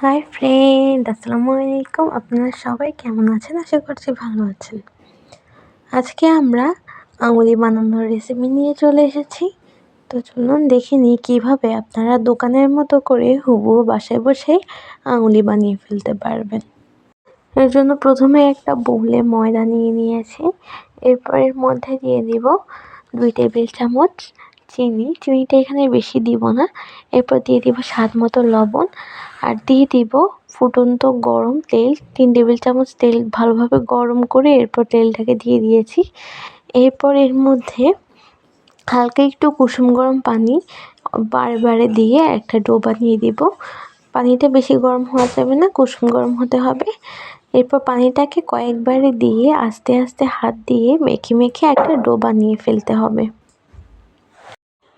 Hi friend, আসসালামু আলাইকুম। আপনারা সবাই কেমন আছেন? আশা করছি ভালো আছেন। আজকে আমরা আঙুলি বানানোর রেসিপি নিয়ে চলে এসেছি। তো চলুন দেখে নিই কীভাবে আপনারা দোকানের মতো করে হুবহু বাসায় বসেই আঙুলি বানিয়ে ফেলতে পারবেন। এর জন্য প্রথমে একটা বোলে ময়দা নিয়ে নিয়েছি। এরপর এর মধ্যে দিয়ে দিব 2 টেবিল চামচ চিনিটা এখানে বেশি দিব না। এরপর দিয়ে দিব স্বাদ মতো লবণ আর দিয়ে দিব ফুটন্ত গরম তেল। 3 টেবিল চামচ তেল ভালোভাবে গরম করে এরপর তেলটাকে দিয়ে দিয়েছি। এরপর এর মধ্যে হালকা একটু কুসুম গরম পানি বারে দিয়ে একটা ডো বানিয়ে দিব। পানিটা বেশি গরম হওয়া যাবে না, কুসুম গরম হতে হবে। এরপর পানিটাকে কয়েকবারে দিয়ে আস্তে আস্তে হাত দিয়ে মেখে একটা ডো বানিয়ে ফেলতে হবে।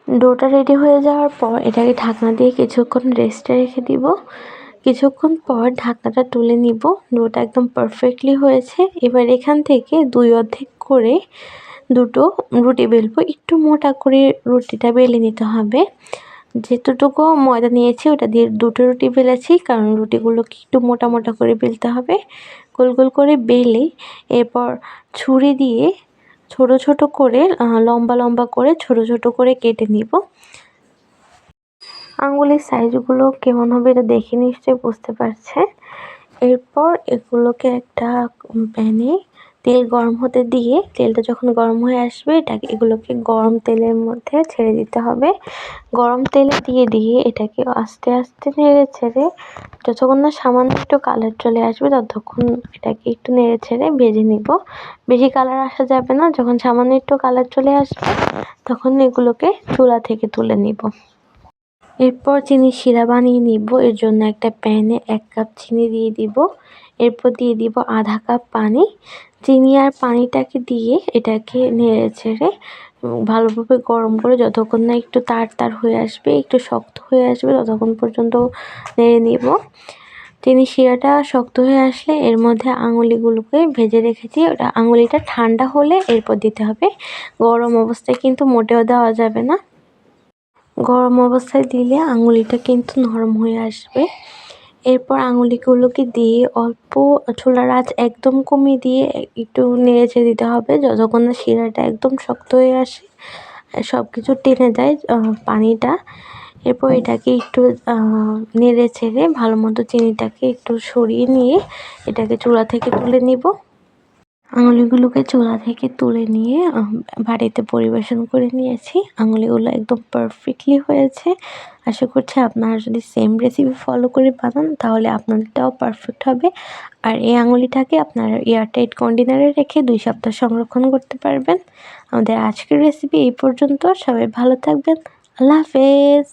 ডোটা রেডি হয়ে যাওয়ার পর এটাকে ঢাকনা দিয়ে কিছুক্ষণ রেস্টে রেখে দিব। কিছুক্ষণ পর ঢাকনাটা তুলে নিব। ডোটা একদম পারফেক্টলি হয়েছে। এবার এখান থেকে 2 অর্ধেক করে দুটো রুটি বেলবো। একটু মোটা করে রুটিটা বেলে নিতে হবে। যেতটুকু ময়দা নিয়েছি ওটা দিয়ে 2টো রুটি বেলেছি, কারণ রুটিগুলোকে একটু মোটা করে বেলতে হবে। গোল করে বেলে এরপর ছুরি দিয়ে ছোট করে লম্বা করে ছোট করে কেটে নিব। আঙ্গুলের সাইজগুলো কেমন হবে এটা দেখে নিশ্চয়ই বুঝতে পারছেন। এরপর এগুলোকে একটা প্যানে তেল গরম হতে দিয়ে তেলটা যখন গরম হয়ে আসবে এগুলোকে গরম তেলের মধ্যে ছেড়ে দিতে হবে। গরম তেলে দিয়ে এটাকে আস্তে নেড়ে-ছেড়ে যতক্ষণ না সামান্য একটু কালার চলে আসবে ততক্ষণ এটাকে একটু নেড়ে-ছেড়ে ভেজে নিব। বেশি কালার আসা যাবে না। যখন সামান্য একটু কালার চলে আসবে তখন এগুলোকে চুলা থেকে তুলে নিব। এরপর চিনির শিরা বানিয়ে নিব। এর জন্য একটা প্যানে 1 কাপ চিনি দিয়ে দিব। এরপর দিয়ে দিব আধা কাপ পানি। চিনি আর পানিটাকে দিয়ে এটাকে নেড়ে-ছেড়ে ভালোভাবে গরম করে যতক্ষণ না একটু তার হয়ে আসবে, একটু শক্ত হয়ে আসবে ততক্ষণ পর্যন্ত নেড়ে নিব। চিনির শিরাটা শক্ত হয়ে আসলে এর মধ্যে আঙুলিগুলোকে ভেজে রেখেছি ওটা আঙুলিটা ঠান্ডা হলে এরপর দিতে হবে। গরম অবস্থায় কিন্তু মোটেও দেওয়া যাবে না। গরম অবস্থায় দিলে আঙুলিটা কিন্তু নরম হয়ে আসবে। এরপর আঙুলিগুলোকে দিয়ে অল্প চুলার আঁচ একদম কমিয়ে দিয়ে একটু নেড়ে-ছেড়ে দিতে হবে যতক্ষণ না শিরাটা একদম শক্ত হয়ে আসে, সব কিছু টেনে যায় পানিটা। এরপর এটাকে একটু নেড়ে-ছেড়ে ভালোমতো চিনিটাকে একটু সরিয়ে নিয়ে এটাকে চুলা থেকে তুলে নিব। আঙুলিগুলোকে চুলা থেকে তুলে নিয়ে বাড়িতে পরিবেশন করে নিয়েছি। আঙুলিগুলো একদম পারফেক্টলি হয়েছে। আশা করছি আপনারা যদি সেম রেসিপি ফলো করে বানান তাহলে আপনাদেরটাও পারফেক্ট হবে। আর এই আঙুলিটাকে আপনারা এয়ারটাইট কন্টেনারে রেখে 2 সপ্তাহ সংরক্ষণ করতে পারবেন। আমাদের আজকের রেসিপি এই পর্যন্ত। সবাই ভালো থাকবেন। আল্লাহ হাফেজ।